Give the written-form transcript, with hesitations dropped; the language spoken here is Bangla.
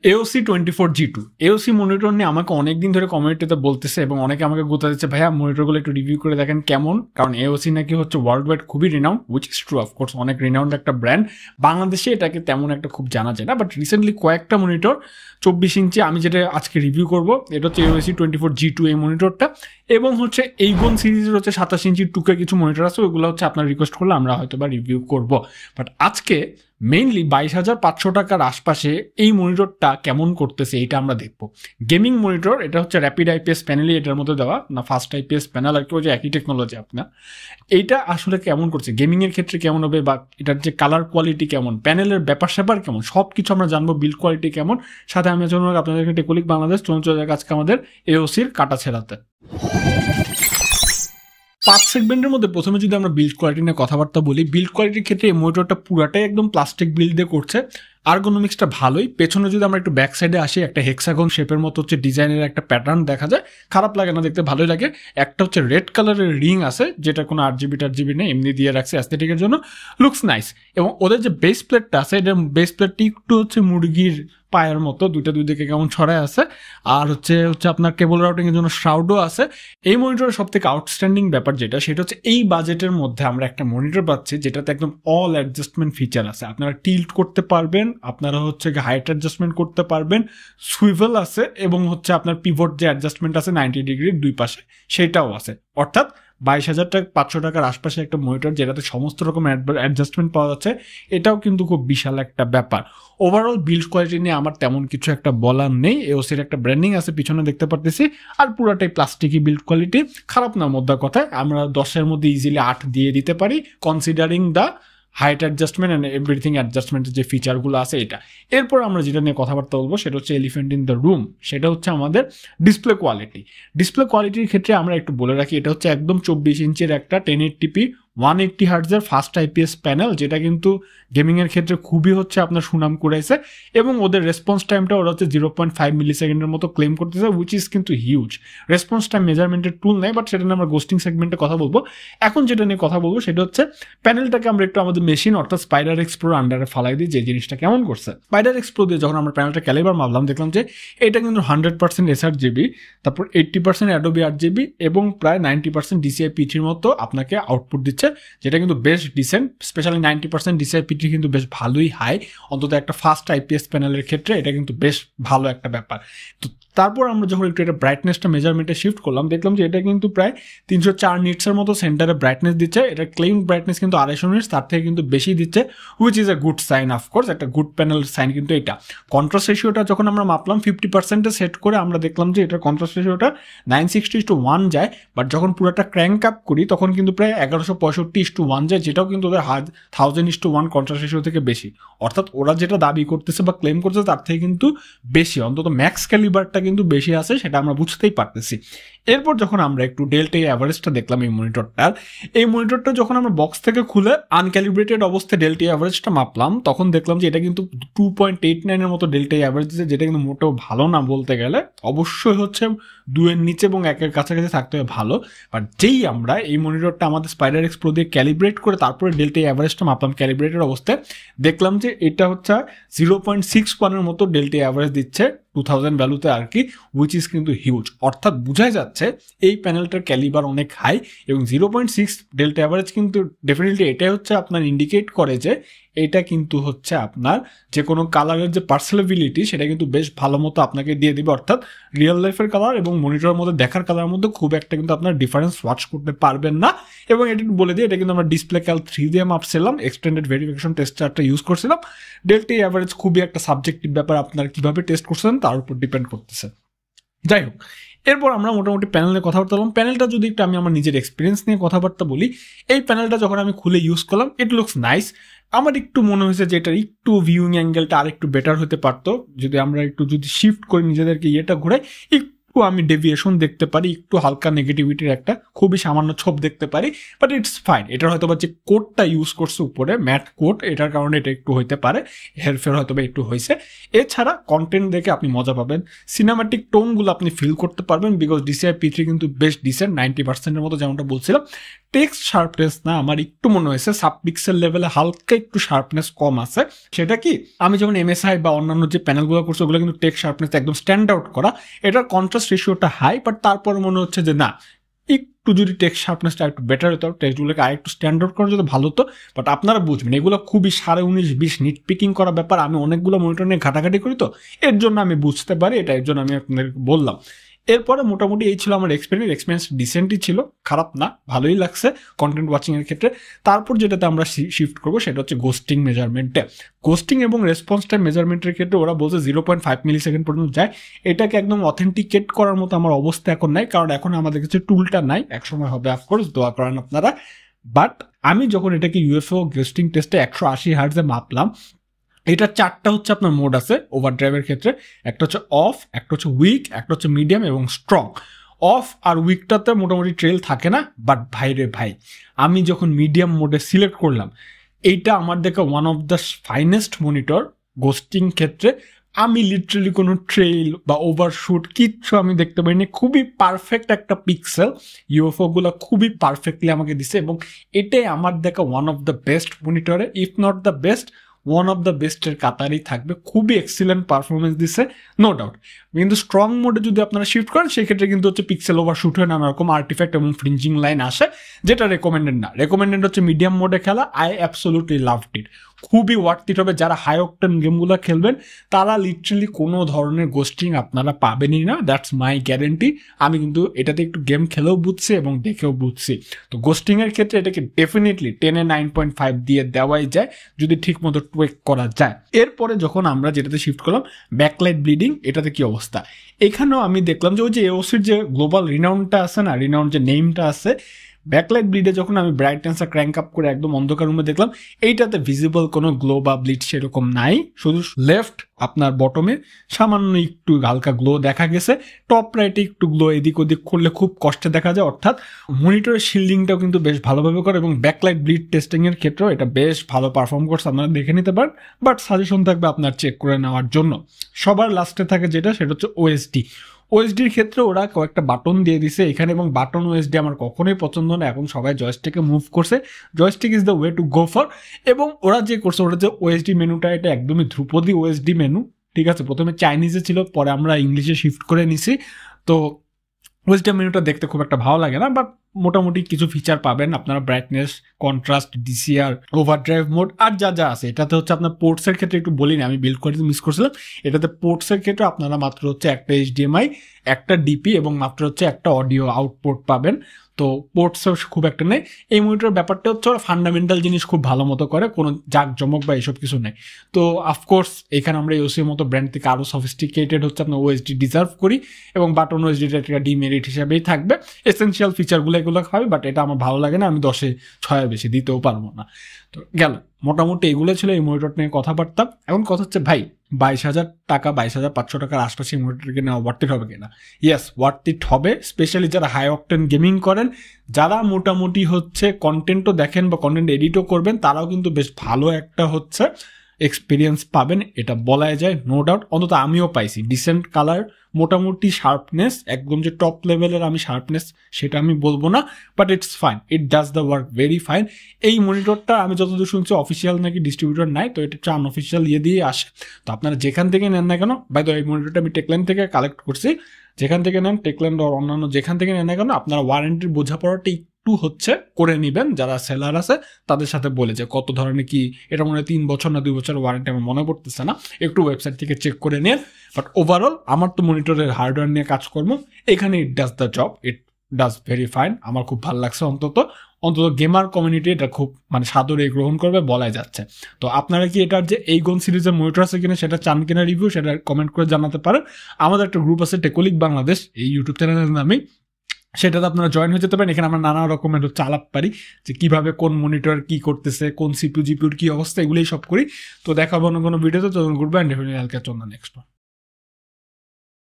AOC24G2 AOC মনিটর নিয়ে আমাকে অনেকদিন ধরে কমিউনিটিতে বলতেছে এবং অনেকে আমাকে গোতা দিচ্ছে, ভাইয়া মনিটরগুলো একটু রিভিউ করে দেখেন কেমন, কারণ AOC নাকি হচ্ছে ওয়ার্ল্ড ওয়াইড খুবই renowned, which is true of course, অনেক রিনাউন্ড একটা ব্র্যান্ড। বাংলাদেশে এটাকে তেমন একটা খুব জানা যায় না, বাট রিসেন্টলি কয়েকটা মনিটর 24 ইঞ্চি আমি যেটা আজকে রিভিউ করবো এটা হচ্ছে AOC24G2 এই মনিটরটা, এবং হচ্ছে এইগন সিরিজের হচ্ছে 27 ইঞ্চি টুকে কিছু মনিটর আছে, ওইগুলো হচ্ছে আপনার রিকোয়েস্ট করলে আমরা হয়তো বা রিভিউ করবো। বাট আজকে মেইনলি 22,500 টাকার আশপাশে এই মনিটরটা কেমন করতেছে এটা আমরা দেখবো। গেমিং মনিটর, এটা হচ্ছে র্যাপিড আইপিএস প্যানেলই এটার মধ্যে দেওয়া, না ফাস্ট আইপিএস প্যানেল আর কি, ওই যে একই টেকনোলজি আপনার। এইটা আসলে কেমন করছে, গেমিংয়ের ক্ষেত্রে কেমন হবে, বা এটার যে কালার কোয়ালিটি কেমন, প্যানেলের ব্যাপার স্যাপার কেমন, সব কিছু আমরা জানবো, বিল্ড কোয়ালিটি কেমন। সাথে আমি জানাবো আপনাদেরকে টেকনিক বাংলাদেশ চলে যায় আজকে আমাদের AOC-র কাটা ছেড়াতে। 5 সেগমেন্টের মধ্যে প্রথমে যদি আমরা বিল্ড কোয়ালিটি নিয়ে কথাবার্তা বলি, বিল্ড কোয়ালিটির ক্ষেত্রে এই মনিটরটা পুরাটাই একদম প্লাস্টিক বিল্ড দিয়ে করছে। আর্গোনমিক্সটা ভালোই। পেছনে যদি আমরা একটু ব্যাক সাইডে আসি, একটা হেক্সাগন শেপের মতো হচ্ছে ডিজাইনের একটা প্যাটার্ন দেখা যায়, খারাপ লাগে না, দেখতে ভালোই লাগে। একটা হচ্ছে রেড কালারের রিং আছে, যেটা কোনো 8GB নেই, এমনি দিয়ে রাখছে অ্যাস্থেটিকের জন্য, লুকস নাইস। এবং ওদের যে বেস প্লেটটা আছে, এটার বেস প্লেটটি একটু হচ্ছে মুরগির পায়ের মতো, দুইটা দুই দিকে কেমন ছড়ায় আছে। আর হচ্ছে আপনার কেবল রাউটিং এর জন্য শ্রাউডও আছে। এই মনিটরের সব থেকে আউটস্ট্যান্ডিং ব্যাপার যেটা, সেটা হচ্ছে এই বাজেটের মধ্যে আমরা একটা মনিটর পাচ্ছি যেটাতে একদম অল অ্যাডজাস্টমেন্ট ফিচার আছে। আপনারা টিল্ট করতে পারবেন, আপনারা হচ্ছে হাইট অ্যাডজাস্টমেন্ট করতে পারবেন, সুইভেল আছে, এবং হচ্ছে আপনার পিভট যে অ্যাডজাস্টমেন্ট আছে 90 ডিগ্রির দুই পাশে, সেটাও আছে। অর্থাৎ 22,500 টাকার আশপাশে একটা মনিটর যেটাতে সমস্ত রকম অ্যাডজাস্টমেন্ট পাওয়া যাচ্ছে, এটাও কিন্তু খুব বিশাল একটা ব্যাপার। ওভারঅল বিল্ড কোয়ালিটি নিয়ে আমার তেমন কিছু একটা বলার নেই। AOC-র একটা ব্র্যান্ডিং আছে পিছনে দেখতে পারতেছি, আর পুরাটাই প্লাস্টিকই বিল্ড কোয়ালিটি, খারাপ না মোদ্দা কথায়। আমরা 10-এর মধ্যে ইজিলি 8 দিয়ে দিতে পারি, considering the height adjustment and everything অ্যাডজাস্টমেন্টের যে ফিচারগুলো আছে এটা। এরপর আমরা যেটা নিয়ে কথাবার্তা বলবো সেটা হচ্ছে এলিফেন্ট ইন দ্য রুম, সেটা হচ্ছে আমাদের ডিসপ্লে কোয়ালিটি। ডিসপ্লে কোয়ালিটির ক্ষেত্রে আমরা একটু বলে রাখি, এটা হচ্ছে একদম 24 ইঞ্চের একটা 1080p 180 হার্টজের ফাস্ট আইপিএস প্যানেল, যেটা কিন্তু গেমিংয়ের ক্ষেত্রে খুবই হচ্ছে আপনার সুনাম করেছে। এবং ওদের রেসপন্স টাইমটা ওরা হচ্ছে 0.5 মিলিসেকেন্ডের মতো ক্লেম করতেছে, উইচ ইজ কিন্তু হিউজ। রেসপন্স টাইম মেজারমেন্টের টুল নেই, বাট সেটা নিয়ে আমরা গোস্টিং সেগমেন্টে কথা বলবো। এখন যেটা নিয়ে কথা বলবো সেটা হচ্ছে প্যানেলটাকে আমরা একটু আমাদের মেশিন অর্থাৎ স্পাইডার এক্স প্রোর আন্ডারে ফালাই দিই, যে জিনিসটা কেমন করছে। স্পাইডার এক্স প্রো দিয়ে যখন আমরা প্যানেলটা ক্যালিবার মাপলাম, দেখলাম যে এটা কিন্তু 100% sRGB, তারপর 80% অ্যাডোবি আরজিবি, এবং প্রায় 90% DCI P3 মতো আপনাকে আউটপুট দিচ্ছে, যেটা কিন্তু বেশ ডিসেন্ট। স্পেশালি 90% DCI P3 কিন্তু বেশ ভালোই হাই, অন্তত একটা ফাস্ট আইপিএস প্যানেলের ক্ষেত্রে এটা কিন্তু বেশ ভালো একটা ব্যাপার। তো তারপর আমরা যখন একটু এটা ব্রাইটনেসটা মেজারমেন্টে শিফট করলাম, দেখলাম যে এটা কিন্তু প্রায় 304 নিটসের মতো সেন্টারে ব্রাইটনেস দিচ্ছে। এটা ক্লেম ব্রাইটনেস কিন্তু 250 নিটস, তার থেকে কিন্তু বেশি দিচ্ছে, which is a good sign. Of course একটা গুড প্যানেল সাইন কিন্তু এটা। কন্ট্রাস্ট রেশিওটা যখন আমরা মাপলাম 50%-এ সেট করে, আমরা দেখলাম যে এটার কন্ট্রাস্ট রেশিওটা 960:1 যায়, বাট যখন পুরোটা ক্র্যাঙ্ক আপ করি তখন কিন্তু প্রায় 1165:1 যায়, যেটাও কিন্তু ওদের 1000:1 কন্ট্রাস্ট রেশিও থেকে বেশি। অর্থাৎ ওরা যেটা দাবি করতেছে বা ক্লেম করতেছে তার থেকে কিন্তু বেশি, অন্তত ম্যাক্স ক্যালিবারটা কিন্তু বেশি আছে, সেটা আমরা বুঝতেই পারতেছি। এরপর যখন আমরা একটু ডেল্টা অ্যাভারেজটা দেখলাম এই মনিটরটা যখন আমরা বক্স থেকে খুলে আনক্যালিব্রেটেড অবস্থায় ডেল্টা অ্যাভারেজটা মাপলাম, তখন দেখলাম যে এটা কিন্তু 2.89 মতো ডেল্টা অ্যাভারেজ দিচ্ছে, যেটা কিন্তু মোটেও ভালো না বলতে গেলে। অবশ্যই হচ্ছে 2-এর নিচে এবং 1-এর কাছাকাছি থাকতে হবে ভালো। বাট যেই আমরা এই মনিটরটা আমাদের স্পাইডার এক্স প্রো দিয়ে ক্যালিব্রেট করে তারপরে ডেল্টা অ্যাভারেজটা মাপলাম ক্যালিব্রেটেড অবস্থায়, দেখলাম যে এটা হচ্ছে 0.61-এর মতো ডেল্টা অ্যাভারেজ দিচ্ছে 2000 ভ্যালুতে আর কি, উইচ ইজ কিন্তু হিউজ। অর্থাৎ বোঝাই যাচ্ছে এই প্যানেলটার ক্যালিবার অনেক হাই, এবং 0.6 ডেল্টা অ্যাভারেজ কিন্তু ডেফিনেটলি এটাই হচ্ছে আপনার ইন্ডিকেট করে যে এটা কিন্তু হচ্ছে আপনার যে কোনো কালারের যে পার্সেলেবিলিটি সেটা কিন্তু বেশ ভালো মতো আপনাকে দিয়ে দিবে। অর্থাৎ রিয়েল লাইফের কালার এবং মনিটরের মধ্যে দেখার কালারের মধ্যে খুব একটা কিন্তু আপনার ডিফারেন্স ওয়াচ করতে পারবেন না। এবং এটা বলে দিই, এটা কিন্তু আমরা ডিসপ্লে ক্যাল 3 দিয়ে মাপছিলাম, এক্সটেন্ডেড ভেরিফিকেশন টেস্ট চার্টটা ইউজ করছিলাম। ডেল্টা অ্যাভারেজ খুবই একটা সাবজেক্টিভ ব্যাপার, আপনার কিভাবে টেস্ট করছেন তার উপর ডিপেন্ড করতেছে। যাই হোক, এরপর আমরা মোটামুটি প্যানেল নিয়ে কথাবার্তা বললাম। প্যানেলটা যদি একটু আমি আমার নিজের এক্সপিরিয়েন্স নিয়ে কথাবার্তা বলি, এই প্যানেলটা যখন আমি খুলে ইউজ করলাম, ইট লুকস নাইস। আমার একটু মনে হয়েছে যে এটার একটু ভিউইং অ্যাঙ্গেলটা আর একটু বেটার হতে পারতো, যদি আমরা একটু যদি শিফট করি নিজেদেরকে, ইয়েটা ঘুরে একটু আমি ডেভিয়েশন দেখতে পারি, একটু হালকা নেগেটিভিটির একটা খুবই সামান্য ছোপ দেখতে পারি, বাট ইটস ফাইন। এটার হয়তো বা যে কোটটা ইউজ করছে উপরে ম্যাট কোট, এটার কারণে এটা একটু হইতে পারে, হেরফের হয়তো বা একটু হয়েছে। এছাড়া কন্টেন্ট দেখে আপনি মজা পাবেন, সিনেমাটিক টোনগুলো আপনি ফিল করতে পারবেন, বিকজ DCI P3 কিন্তু বেশ ডিসেন্ট 90%-এর মতো, যেমনটা বলছিলাম। টেক্সট শার্পনেস না, আমার একটু মনে হয়েছে সাবপিক্সেল লেভেলে হালকা একটু শার্পনেস কম আছে। সেটা কি, আমি যেমন MSI বা অন্যান্য যে প্যানেলগুলো করছি ওগুলো কিন্তু টেক্সট শার্পনেস একদম স্ট্যান্ড আউট করা, এটার কন্ট্রাস্ট রেশিওটা হাই, বাট তারপরে মনে হচ্ছে যে না, একটু যদি টেক্সট শার্পনেসটা একটু বেটার হতো, টেক্সটগুলোকে আর একটু স্ট্যান্ড আউট করা যদি ভালো হতো। বাট আপনারা বুঝবেন এগুলো খুবই 19.5-20 নিট পিকিং করা ব্যাপার। আমি অনেকগুলো মনিটর নিয়ে ঘাটাঘাটি করি, তো এর জন্য আমি বুঝতে পারি, এটা এর জন্য আমি আপনাদেরকে বললাম। এরপরে মোটামুটি এই ছিল আমার এক্সপিরিয়েন্স ডিসেন্টই ছিল, খারাপ না, ভালোই লাগছে কন্টেন্ট ওয়াচিং এর ক্ষেত্রে। তারপর যেটাতে আমরা শিফট করবো সেটা হচ্ছে গোস্টিং মেজারমেন্টে। গোস্টিং এবং রেসপন্স টাইম মেজারমেন্টের ক্ষেত্রে ওরা বলছে 0.5 মিলিসেকেন্ড পর্যন্ত যায়। এটাকে একদম অথেন্টিকেট করার মতো আমার অবস্থা এখন নাই, কারণ এখন আমাদের কাছে টুলটা নাই, একসময় হবে অফকোর্স, দোয়া করেন আপনারা। বাট আমি যখন এটাকে UFO গোস্টিং টেস্টে 180 হার্টজে মাপলাম, এটা 4টা হচ্ছে আপনার মোড আছে ওভার ড্রাইভের ক্ষেত্রে। একটা হচ্ছে অফ, একটা হচ্ছে উইক, একটা হচ্ছে মিডিয়াম এবং স্ট্রং। অফ আর উইকটাতে মোটামুটি ট্রেল থাকে না, বাট ভাই রে ভাই, আমি যখন মিডিয়াম মোডে সিলেক্ট করলাম, এইটা আমার দেখা one of the finest monitor ghosting ক্ষেত্রে। আমি লিটারালি কোনো ট্রেল বা ওভারশুট কিচ্ছু আমি দেখতে পাইনি, খুবই পারফেক্ট একটা পিক্সেল, ইউএফওগুলো খুবই পারফেক্টলি আমাকে দিছে, এবং এটাই আমার দেখা ওয়ান অফ দ্য বেস্ট মনিটরে, if not the best, one of the বেস্টের কাতারই থাকবে। খুবই এক্সিলেন্ট পারফরমেন্স দিচ্ছে, নো ডাউট। কিন্তু স্ট্রং মোডে যদি আপনারা শিফট করেন সেক্ষেত্রে কিন্তু হচ্ছে পিক্সেল ওভারশুট হয়ে নানা রকম আর্টিফ্যাক্ট এবং ফ্রিঞ্জিং লাইন আসে, যেটা রেকমেন্ডেড না। রেকমেন্ডেড হচ্ছে মিডিয়াম মোডে খেলা। আই অ্যাবসোলুটলি লাভড ইট, খুবই ওয়ার্থিট হবে। যারা হাই অকটেন গেমগুলো খেলবেন তারা লিটারালি কোনো ধরনের গোস্টিং আপনারা পাবেনই না, দ্যাটস মাই গ্যারেন্টি। আমি কিন্তু এটাতে একটু গেম খেলেও বুঝছি এবং দেখেও বুঝছি। তো গোস্টিংয়ের ক্ষেত্রে এটাকে ডেফিনেটলি 10-এ 9.5 দিয়ে দেওয়াই যায় যদি ঠিক মতো টুয়েক করা যায়। এরপরে যখন আমরা যেটাতে শিফট করলাম ব্যাকলাইট ব্লিডিং, এটাতে কি অবস্থা, এখানেও আমি দেখলাম যে ওই যে এওসির যে গ্লোবাল রিনাউন্ডটা আছে না, রিনাউন্ড যে নেমটা আছে, ব্যাকলাইট ব্লিডে যখন আমি ব্রাইটনেসটা ক্র্যাঙ্ক আপ করে একদম অন্ধকার রুমে দেখলাম, এইটাতে ভিজিবল কোনো গ্লো বা ব্লিড সেরকম নাই। শুধু লেফট আপনার বটমে সামান্য একটু হালকা গ্লো দেখা গেছে, টপ রাইটে একটু গ্লো এদিক ওদিক করলে খুব কষ্টে দেখা যায়। অর্থাৎ মনিটরের শিল্ডিংটাও কিন্তু বেশ ভালোভাবে করে, এবং ব্যাকলাইট ব্লিড টেস্টিং এর ক্ষেত্রেও এটা বেশ ভালো পারফর্ম করছে, আপনারা দেখে নিতে পারেন। বাট সাজেশন থাকবে আপনার চেক করে নেওয়ার জন্য। সবার লাস্টে থাকে যেটা, সেটা হচ্ছে ওএসডির ক্ষেত্রে ওরা কয়েকটা বাটন দিয়ে দিছে এখানে, এবং বাটন ওএসডি আমার কখনোই পছন্দ না। এখন সবাই জয়স্টিকে মুভ করছে, joystick is the way to go for. এবং ওরা যে করছে, ওরা যে ওএসডি মেনুটা, এটা একদমই ধ্রুপদী ওএসডি মেনু, ঠিক আছে। প্রথমে চাইনিজে ছিল, পরে আমরা ইংলিশে শিফট করে নিছি। তো ওয়েস্টার্ন মেনুটা দেখতে খুব একটা ভালো লাগে না, বাট মোটামুটি কিছু ফিচার পাবেন আপনারা, brightness, contrast, DCR, overdrive mode আর যা যা আছে। এটাতে হচ্ছে আপনার পোর্টসের ক্ষেত্রে একটু বলিনি, আমি বিল্ড করে মিস করছিলাম। এটাতে পোর্টসের ক্ষেত্রে আপনারা মাত্র হচ্ছে একটা HDMI, একটা ডিপি এবং মাত্র হচ্ছে একটা অডিও আউটপুট পাবেন। তো পোর্টসও খুব একটা নেই। এই মনিটরের ব্যাপারটা হচ্ছে ওরা ফান্ডামেন্টাল জিনিস খুব ভালো মতো করে, কোনো জাঁকজমক বা এসব কিছু নেই। তো অফকোর্স এখানে আমরা ইউসির মতো ব্র্যান্ড থেকে আরও সফিস্টিকেটেড হচ্ছে আপনার ওএসডি ডিজার্ভ করি, এবং বাটন ওএসডিটা একটা ডিমেরিট হিসাবেই থাকবে। এসেন্সিয়াল ফিচারগুলো এগুলো খাবে, বাট এটা আমার ভালো লাগে না, আমি 10-এ 6 বেশি দিতেও পারবো না। তো গেল, মোটামুটি এগুলো ছিল এই মনিটর নিয়ে কথাবার্তা। এখন কথা হচ্ছে ভাই, 22,000 টাকা, 22,500 টাকার আশপাশে এই মনিটরকে নেওয়া ওয়ার্থিট হবে কিনা? ইয়েস, ওয়ার্থিট হবে, স্পেশালি যারা হাই অকটেন গেমিং করেন, যারা মোটামুটি হচ্ছে কন্টেন্টও দেখেন বা কন্টেন্ট এডিটও করবেন, তারাও কিন্তু বেশ ভালো একটা হচ্ছে এক্সপিরিয়েন্স পাবেন, এটা বলাই যায়, নো ডাউট। অন্তত আমিও পাইছি ডিসেন্ট কালার, মোটামুটি শার্পনেস, একদম যে টপ লেভেলের আমি শার্পনেস সেটা আমি বলবো না, but it's fine, it does the work very fine. এই মনিটরটা আমি যতদূর শুনছি অফিসিয়াল নাকি ডিস্ট্রিবিউটর নাই, তো এটা হচ্ছে আনঅফিসিয়াল দিয়ে আসে। তো আপনারা যেখান থেকে নেন না কেন, বাই দ্য এই মনিটরটা আমি টেকল্যান্ড থেকে কালেক্ট করছি, যেখান থেকে নেন, টেকল্যান্ড আর অন্যান্য যেখান থেকে নেন না কেন, আপনারা ওয়ারেন্টির বোঝাপড়াটা একটু হচ্ছে করে নেবেন, যারা সেলার আছে তাদের সাথে বলে যে কত ধরনের কি, এটা মনে হয় 3 বছর না 2 বছর ওয়ারেন্টি, আমার মনে পড়তেছে না, একটু ওয়েবসাইট থেকে চেক করে নিন। বাট ওভারঅল আমার তো মনিটরের হার্ডওয়্যার নিয়ে কাজকর্ম, এখানে it does the job, it does very fine. আমার খুব ভালো লাগছে, অন্তত গেমার কমিউনিটি এটা খুব মানে সাদরে গ্রহণ করবে বলাই যাচ্ছে। তো আপনারা কি এটার যে এইগন সিরিজের মনিটর আছে কিনা, সেটা চান কিনা রিভিউ, সেটা কমেন্ট করে জানাতে পারেন। আমাদের একটা গ্রুপ আছে টেকোলিক বাংলাদেশ, এই ইউটিউব চ্যানেলের নামে, সেটাতে আপনারা জয়েন হয়ে যেতে পারেন। এখানে আমরা নানা রকমের হচ্ছে আলাপ পারি, যে কিভাবে কোন মনিটর কি করতেছে, কোন CPU GPUর কি অবস্থা, এগুলোই সব করি। তো দেখাবো অন্য কোনো ভিডিওতে, তখন ঘুরবেন ডেফিনেটলি নেক্সট